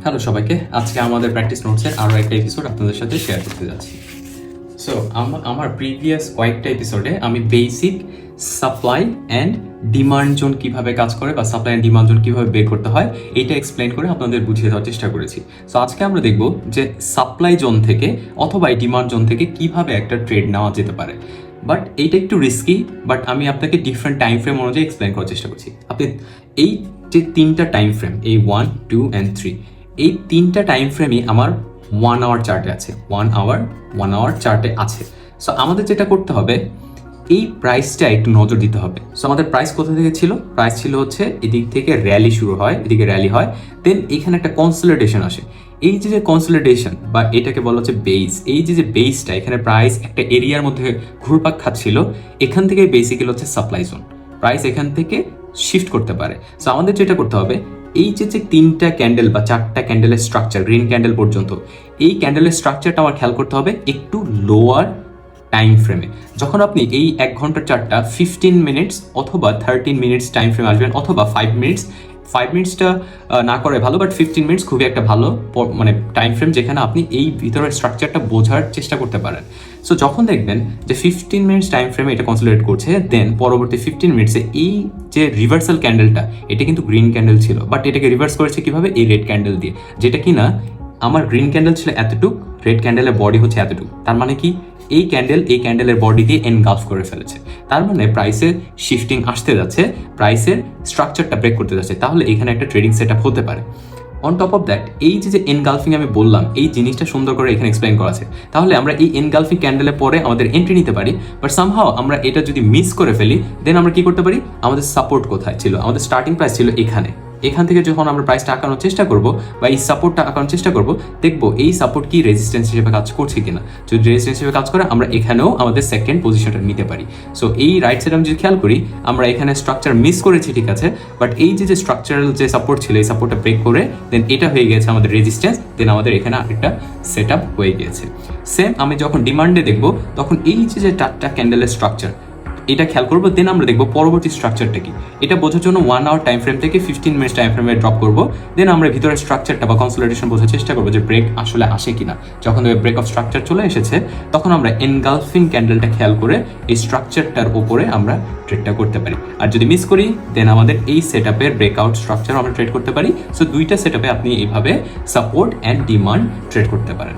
Hello সবাইকে, আজকে আমাদের প্র্যাকটিস নোটসের আরও একটা এপিসোড আপনাদের সাথে শেয়ার করতে যাচ্ছি। সো আমার প্রিভিয়াস কয়েকটা এপিসোডে আমি basic supply and demand zone কীভাবে কাজ করে বা সাপ্লাই অ্যান্ড ডিমান্ড জোন কীভাবে বের করতে হয় এইটা এক্সপ্লেন করে আপনাদের বুঝিয়ে দেওয়ার চেষ্টা করেছি। সো আজকে আমরা দেখব যে সাপ্লাই জোন থেকে অথবা ডিমান্ড জোন থেকে কীভাবে একটা ট্রেড নেওয়া যেতে পারে। বাট এইটা একটু রিস্কি, বাট আমি আপনাকে ডিফারেন্ট টাইম ফ্রেম অনুযায়ী এক্সপ্লেন করার চেষ্টা করছি। আপনি এই যে তিনটা টাইম ফ্রেম, এই 1, 2 and 3, এই তিনটা টাইম ফ্রেমই আমার 1 আওয়ার চার্টে আছে, 1 আওয়ার চার্টে আছে। সো আমাদের যেটা করতে হবে, এই প্রাইসটা একটু নজর দিতে হবে। সো আমাদের প্রাইস কোথা থেকে ছিল? প্রাইস ছিল হচ্ছে এদিক থেকে র্যালি শুরু হয়, এদিকে র্যালি হয়, দেন এখানে একটা কনসলিডেশন আসে। এই যে কনসলিডেশন বা এটাকে বলা হচ্ছে বেস, এই যে বেসটা, এখানে প্রাইস একটা এরিয়ার মধ্যে ঘুরপাক খাচ্ছিল, এখান থেকে বেসিক্যালি হচ্ছে সাপ্লাই জোন। প্রাইস এখান থেকে শিফট করতে পারে। সো আমাদের যেটা করতে হবে, এই যে তিনটা ক্যান্ডেল বা চারটা ক্যান্ডেলের স্ট্রাকচার, গ্রিন ক্যান্ডেল পর্যন্ত, এই ক্যান্ডেলের স্ট্রাকচারটা আমার খেয়াল করতে হবে একটু লোয়ার টাইম ফ্রেমে। যখন আপনি এই 1 ঘন্টার চার্টটা 15 মিনিটস অথবা 13 মিনিটস টাইম ফ্রেম আসবেন, অথবা 5 মিনিটসটা না করে ভালো, বাট 15 মিনিটস খুবই একটা ভালো মানে টাইম ফ্রেম, যেখানে আপনি এই ভিতরের স্ট্রাকচারটা বোঝার চেষ্টা করতে পারেন। সো যখন দেখবেন যে 15 মিনিটস টাইম ফ্রেমে এটা কনসলিডেট করছে, দেন পরবর্তী 15 মিনিটসে এই যে রিভার্সাল ক্যান্ডেলটা, এটা কিন্তু গ্রিন ক্যান্ডেল ছিল, বাট এটাকে রিভার্স করেছে কিভাবে? এই রেড ক্যান্ডেল দিয়ে, যেটা কিনা আমার গ্রিন ক্যান্ডেল ছিল এতটুক, রেড ক্যান্ডেলের বডি হচ্ছে এতটুক। তার মানে কি, এই ক্যান্ডেলের বডি দিয়ে এনগালফ করে ফেলেছে। তার মানে প্রাইসের শিফটিং আসতে যাচ্ছে, প্রাইসের স্ট্রাকচারটা ব্রেক করতে যাচ্ছে। তাহলে এখানে একটা ট্রেডিং সেটআপ হতে পারে। অন টপ অফ দ্যাট, এই যে এনগালফিং আমি বললাম, এই জিনিসটা সুন্দর করে এখানে এক্সপ্লেন করা আছে। তাহলে আমরা এই এনগালফিং ক্যান্ডেলের পরে আমাদের এন্ট্রি নিতে পারি, বাট সামহাও আমরা এটা যদি মিস করে ফেলি, দেন আমরা কি করতে পারি? আমাদের সাপোর্ট কোথায় ছিল? আমাদের স্টার্টিং প্রাইস ছিল এখান থেকে যখন আমরা প্রাইসটা আঁকানোর চেষ্টা করব বা এই সাপোর্টটা আঁকানোর চেষ্টা করব, দেখবো এই সাপোর্ট কি রেজিস্ট্যান্স হিসেবে কাজ করছে কিনা। যদি রেজিস্ট্যান্স হিসেবে কাজ করে, আমরা এখানেও আমাদের সেকেন্ড পজিশনটা নিতে পারি। সো এই রাইট সাইড আমি যদি খেয়াল করি, আমরা এখানে স্ট্রাকচার মিস করেছি, ঠিক আছে, বাট এই যে স্ট্রাকচারাল যে সাপোর্ট ছিল, এই সাপোর্টটা ব্রেক করে দেন এটা হয়ে গেছে আমাদের রেজিস্ট্যান্স, দেন আমাদের এখানে আরেকটা সেট আপ হয়ে গিয়েছে। সেম আমি যখন ডিমান্ডে দেখবো, তখন এই যে চারটা ক্যান্ডেলের স্ট্রাকচার, এটা খেয়াল করবো, দেন আমরা দেখবো পরবর্তী স্ট্রাকচারটা কি। এটা বোঝার জন্য 1 আওয়ার টাইম ফ্রেম থেকে 15 মিনিটস টাইম ফ্রেমে ড্রপ করবো, দেন আমরা ভিতরের স্ট্রাকচারটা বা কনসলিডেশন বোঝার চেষ্টা করবো যে ব্রেক আসলে আসে কিনা। যখন ব্রেক অফ স্ট্রাকচার চলে এসেছে, তখন আমরা এনগালফিং ক্যান্ডেলটা খেয়াল করে এই স্ট্রাকচারটার উপরে আমরা ট্রেডটা করতে পারি। আর যদি মিস করি, দেন আমাদের এই সেট আপের ব্রেকআউট স্ট্রাকচার আমরা ট্রেড করতে পারি। সো দুইটা সেট আপে আপনি এইভাবে সাপোর্ট অ্যান্ড ডিমান্ড ট্রেড করতে পারেন।